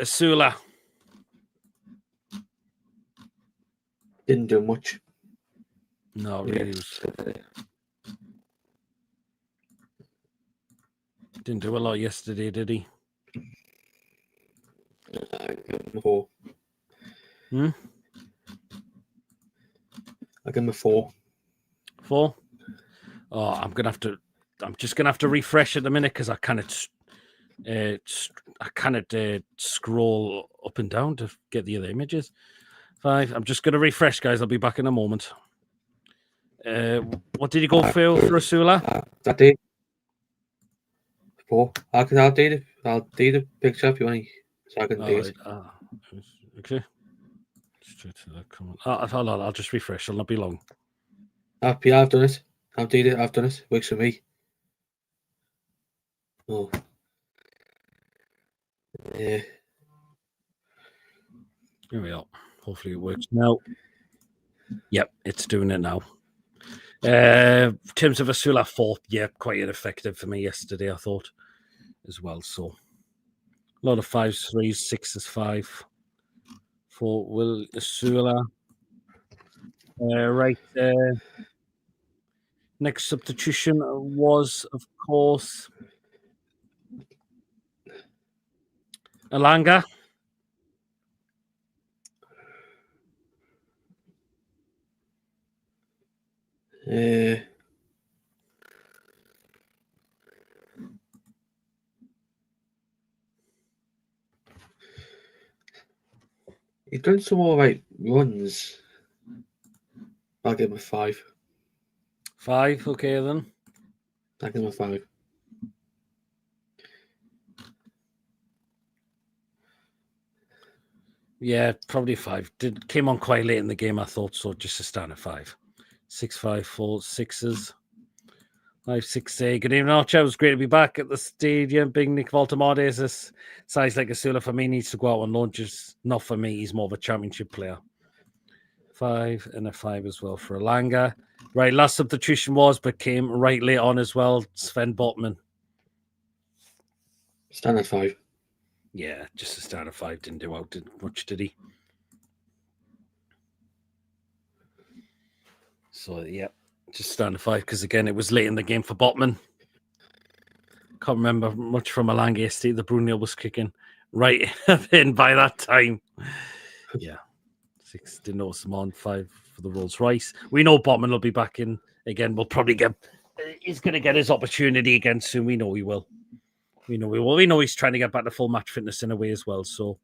Asula. Didn't do much. No, really. Didn't do a lot yesterday, did he? I give him a 4. Hmm? I give him a 4. 4? Oh, I'm just gonna have to refresh at a minute because I kind of scroll up and down to get the other images. 5. I'm just gonna refresh, guys. I'll be back in a moment. What did you go for Asula? I did. 4. I'll do the picture if you want. So I can do it. Okay. Straight to that comment. Hold on, I'll just refresh. It'll not be long. I've done it. I've done it. Works for me. Oh. Yeah. Here we are. Hopefully it works now. Yep, it's doing it now. In terms of Asula 4, yeah, quite ineffective for me yesterday, I thought, as well. So a lot of 5s, 3s, 6s, 5 for Will Asula. Right. Next substitution was, of course, Alanga. He's done some all right runs. I'll give him a 5. 5, okay then. I'll give him a 5. Yeah, probably 5. Came on quite late in the game, I thought, so just a standard 5. 6, 5, 4, 6s. 5, 6, 8. Good evening, Archer. It was great to be back at the stadium. Big Nick Woltemade is this size like Asula for me, needs to go out on loan. Just not for me. He's more of a championship player. 5 and a 5 as well for Alanga. Right, last substitution but came right late on as well. Sven Botman. Standard 5. Yeah, just a standard 5. Didn't do out much, did he? So, yeah, just standard 5 because, again, it was late in the game for Botman. Can't remember much from Alanga yesterday. The Brunel was kicking right in by that time. Yeah. 6 didn't know some on. 5 for the Rolls Royce. We know Botman will be back in again. We'll probably he's going to get his opportunity again soon. We know he will. We know he's trying to get back to full match fitness in a way as well. So,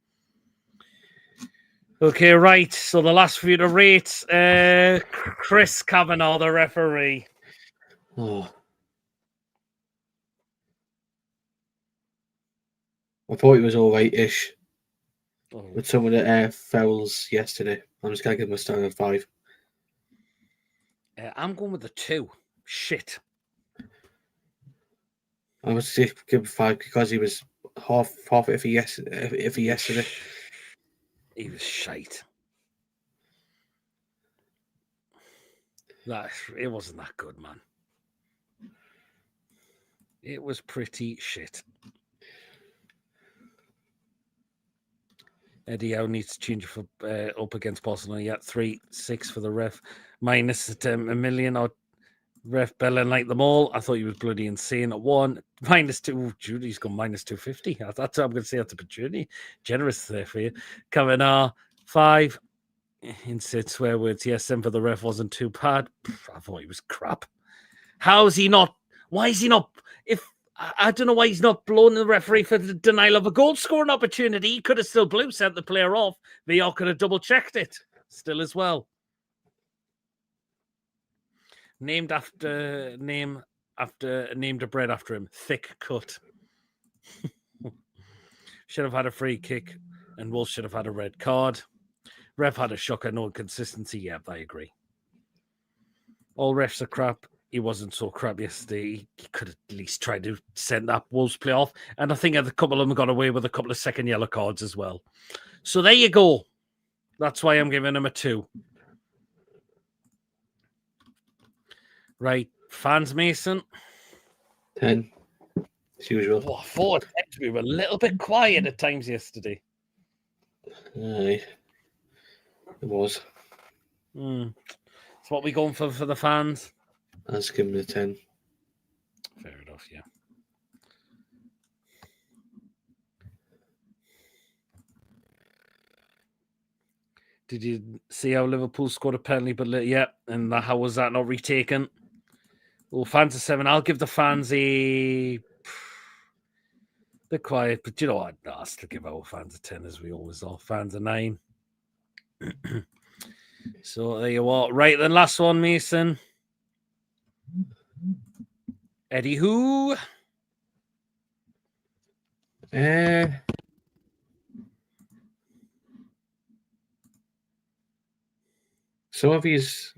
okay, right. So the last for you to rate, Chris Kavanagh, the referee. Oh. I thought he was all right-ish with some of the fouls yesterday. I'm just going to give him a standard 5. I'm going with a 2. Shit. I was give him 5 because he was half iffy yesterday. He was shite. It wasn't that good, man. It was pretty shit. Eddie Howe needs to change up against Barcelona. Yeah, 3-6 for the ref. Minus a million. Ref Bellin like them all. I thought he was bloody insane at 1. -2. Judy's gone -250. I'm going to say that's a bit generous there for you. Kavanagh 5. Insert swear words. Yes, and for the ref wasn't too bad. I thought he was crap. How is he not? Why is he not? I don't know why he's not blowing the referee for the denial of a goal scoring opportunity. He could have still sent the player off. Vitor could have double checked it still as well. Named a bread after him. Thick cut. Should have had a free kick, and Wolves should have had a red card. Ref had a shocker, no inconsistency. Yeah, I agree. All refs are crap. He wasn't so crap yesterday. He could at least try to send that Wolves play off. And I think a couple of them got away with a couple of second yellow cards as well. So there you go. That's why I'm giving him a 2. Right. Fans, Mason? 10. As usual. Oh, 4. We were a little bit quiet at times yesterday. Aye. It was. So what we going for the fans? Let's give him a 10. Fair enough, yeah. Did you see how Liverpool scored a penalty? But yeah, and how was that not retaken? Well, fans are 7. I'll give the fans a bit quiet, but you know what? I'll still give our fans a 10 as we always are. Fans are 9. So there you are. Right, then last one, Mason. Eddie Howe. Some of his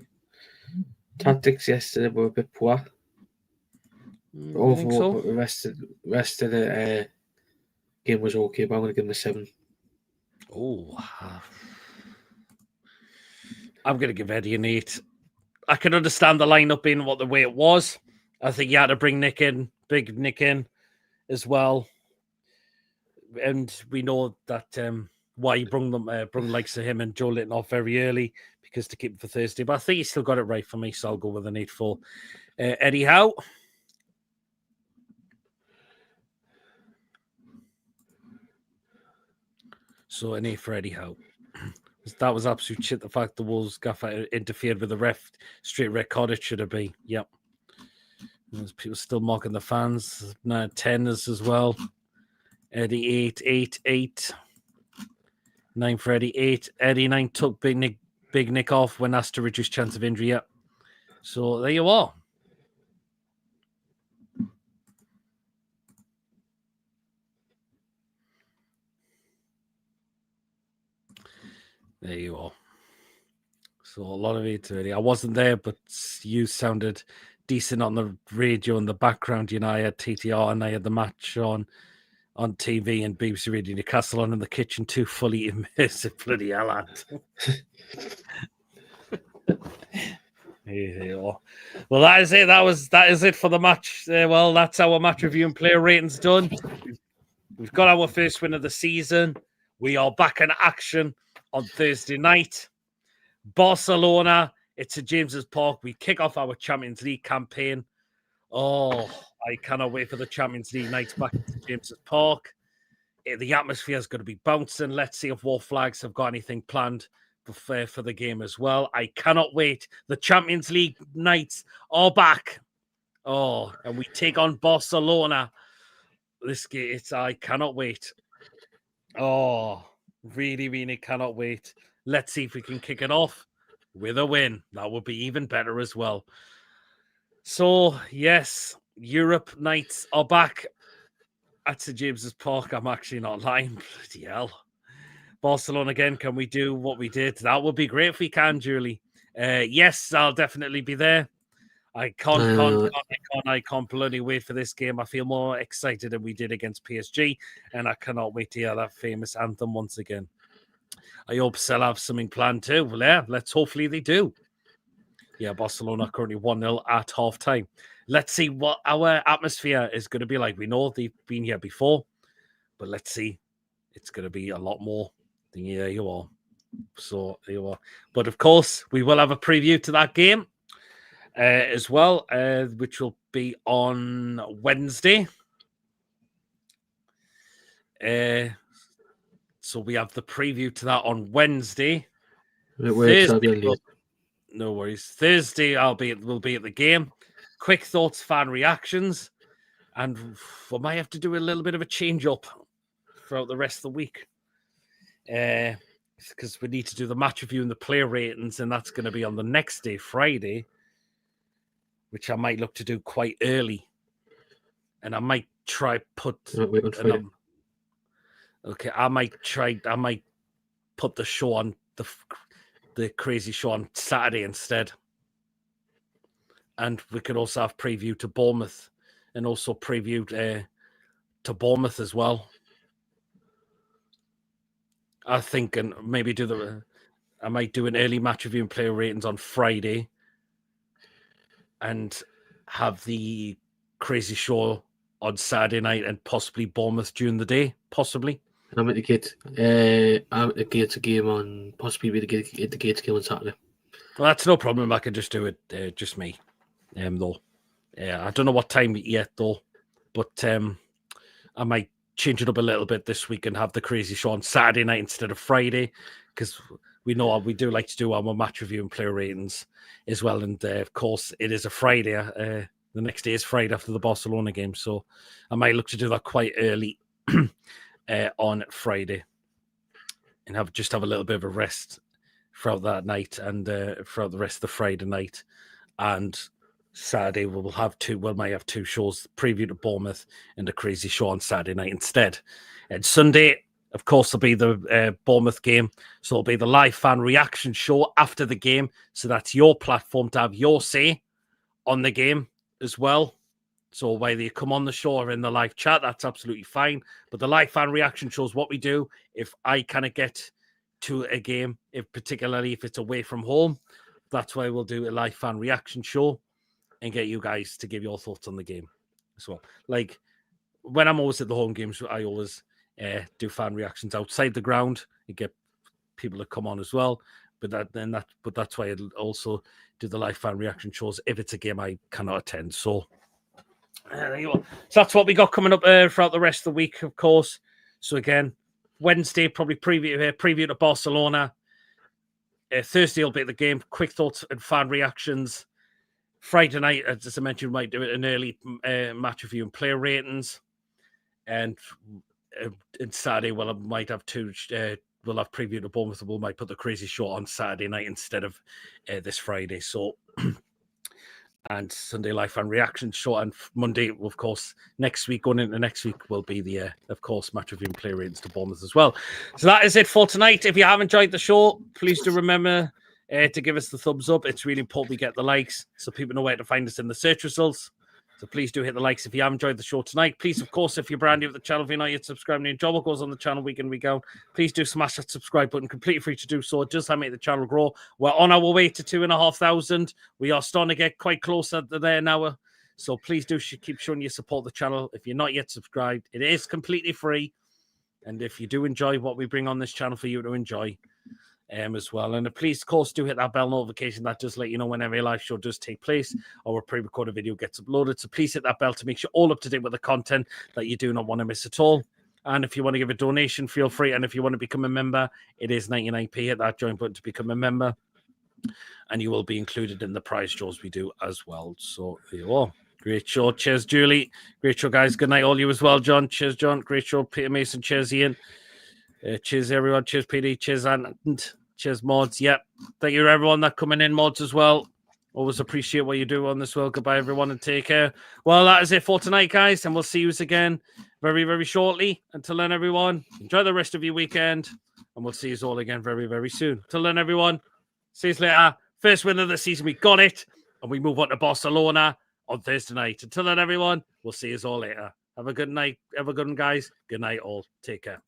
tactics yesterday were a bit poor. Overall, but the rest of the game was okay, but I'm going to give him a 7. Oh, I'm going to give Eddie an 8. I can understand the lineup being the way it was. I think you had to bring big Nick in as well. And we know that why he brung likes of him and Joe Litton off very early, because to keep him for Thursday. But I think he still got it right for me, so I'll go with an 8-4. Eddie Howe? So an 8 for Eddie Howe. That was absolute shit. The fact the Wolves gaffer interfered with the ref, straight red card it should have been. Yep. There's people still mocking the fans. 10 as well. Eddie 8. 9 for Eddie 8. Eddie 9 took Big Nick off when asked to reduce chance of injury. Yep. So there you are. There you are. So a lot of it already. I wasn't there, but you sounded decent on the radio in the background. You know, I had TTR and I had the match on TV and BBC Radio Newcastle on in the kitchen too, fully immersive. Bloody hell, well, that is it. That is it for the match. Well, that's our match review and player ratings done. We've got our first win of the season. We are back in action on Thursday night. Barcelona, it's at James's Park. We kick off our Champions League campaign. Oh, I cannot wait for the Champions League nights back at James's Park. The atmosphere is going to be bouncing. Let's see if Wolf Flags have got anything planned for the game as well. I cannot wait. The Champions League nights are back. Oh, and we take on Barcelona. This game, I cannot wait. Oh, really, really cannot wait. Let's see if we can kick it off with a win. That would be even better as well. So, yes, Europe nights are back at St. James's Park. I'm actually not lying. Bloody hell. Barcelona again. Can we do what we did? That would be great if we can, Julie. Yes, I'll definitely be there. I can't bloody wait for this game. I feel more excited than we did against PSG, and I cannot wait to hear that famous anthem once again. I hope they'll have something planned too. Well, yeah, hopefully they do. Yeah, Barcelona currently 1-0 at half-time. Let's see what our atmosphere is going to be like. We know they've been here before, but let's see. It's going to be a lot more than here you are. So, there you are. But, of course, we will have a preview to that game as well, which will be on Wednesday. So we have the preview to that on Wednesday. It works. I'll be on leave. No worries. Thursday, we'll be at the game. Quick thoughts, fan reactions, and we might have to do a little bit of a change up throughout the rest of the week. Because we need to do the match review and the player ratings, and that's going to be on the next day, Friday, which I might look to do quite early. And I might try put. Okay, I might put the show on the crazy show on Saturday instead. And we could also have preview to Bournemouth and also preview to Bournemouth as well. I think, and maybe I might do an early match review and player ratings on Friday and have the crazy show on Saturday night and possibly Bournemouth during the day, possibly. I'm at the Gates game on, possibly the Gates game on Saturday. Well, that's no problem. I can just do it, just me, though. I don't know what time yet, though, but I might change it up a little bit this week and have the crazy show on Saturday night instead of Friday, because we know we do like to do our match review and player ratings as well. And of course, it is a Friday. The next day is Friday after the Barcelona game, so I might look to do that quite early on Friday and have a little bit of a rest throughout that night and throughout the rest of the Friday night. And Saturday we might have two shows, preview to Bournemouth and a crazy show on Saturday night instead. And Sunday, of course, will be the Bournemouth game, so it'll be the live fan reaction show after the game. So that's your platform to have your say on the game as well. So whether you come on the show or in the live chat, that's absolutely fine. But the live fan reaction show is what we do if I kind of get to a game, particularly if it's away from home. That's why we'll do a live fan reaction show and get you guys to give your thoughts on the game as well. Like when I'm always at the home games, I always do fan reactions outside the ground and get people to come on as well. But that's why I'll also do the live fan reaction shows if it's a game I cannot attend. So there you go. So that's what we got coming up throughout the rest of the week, of course. So again, Wednesday probably preview to Barcelona. Thursday will be at the game. Quick thoughts and fan reactions. Friday night, as I mentioned, we might do an early match review and player ratings. And Saturday, well, I might have we'll have preview to Bournemouth. We might put the crazy show on Saturday night instead of this Friday. So, and Sunday live fan reaction show, and Monday, of course, going into next week will be the, of course, match review and player ratings to Bournemouth as well. So that is it for tonight. If you have enjoyed the show, please do remember to give us the thumbs up. It's really important we get the likes so people know where to find us in the search results. So please do hit the likes if you have enjoyed the show tonight. Please, of course, if you're brand new to the channel, if you're not yet subscribed, your job what goes on the channel week in, week out, please do smash that subscribe button. Completely free to do so. It does help make the channel grow. We're on our way to 2,500. We are starting to get quite close to there now. So please do keep showing you support the channel. If you're not yet subscribed, it is completely free. And if you do enjoy what we bring on this channel for you to enjoy, as well. And please, of course, do hit that bell notification. That does let you know whenever a live show does take place or a pre-recorded video gets uploaded. So please hit that bell to make sure all up to date with the content that you do not want to miss at all. And if you want to give a donation, feel free. And if you want to become a member, it is 99p. Hit that join button to become a member. And you will be included in the prize draws we do as well. So there you are. Great show. Cheers, Julie. Great show, guys. Good night, all you as well, John. Cheers, John. Great show, Peter Mason. Cheers, Ian. Cheers, everyone. Cheers, PD. Cheers, and cheers, mods. Yep. Thank you, everyone that coming in, mods as well. Always appreciate what you do on this world. Goodbye, everyone, and take care. Well, that is it for tonight, guys, and we'll see you again very, very shortly. Until then, everyone, enjoy the rest of your weekend, and we'll see you all again very, very soon. Until then, everyone, see you later. First win of the season, we got it, and we move on to Barcelona on Thursday night. Until then, everyone, we'll see you all later. Have a good night. Have a good one, guys. Good night, all. Take care.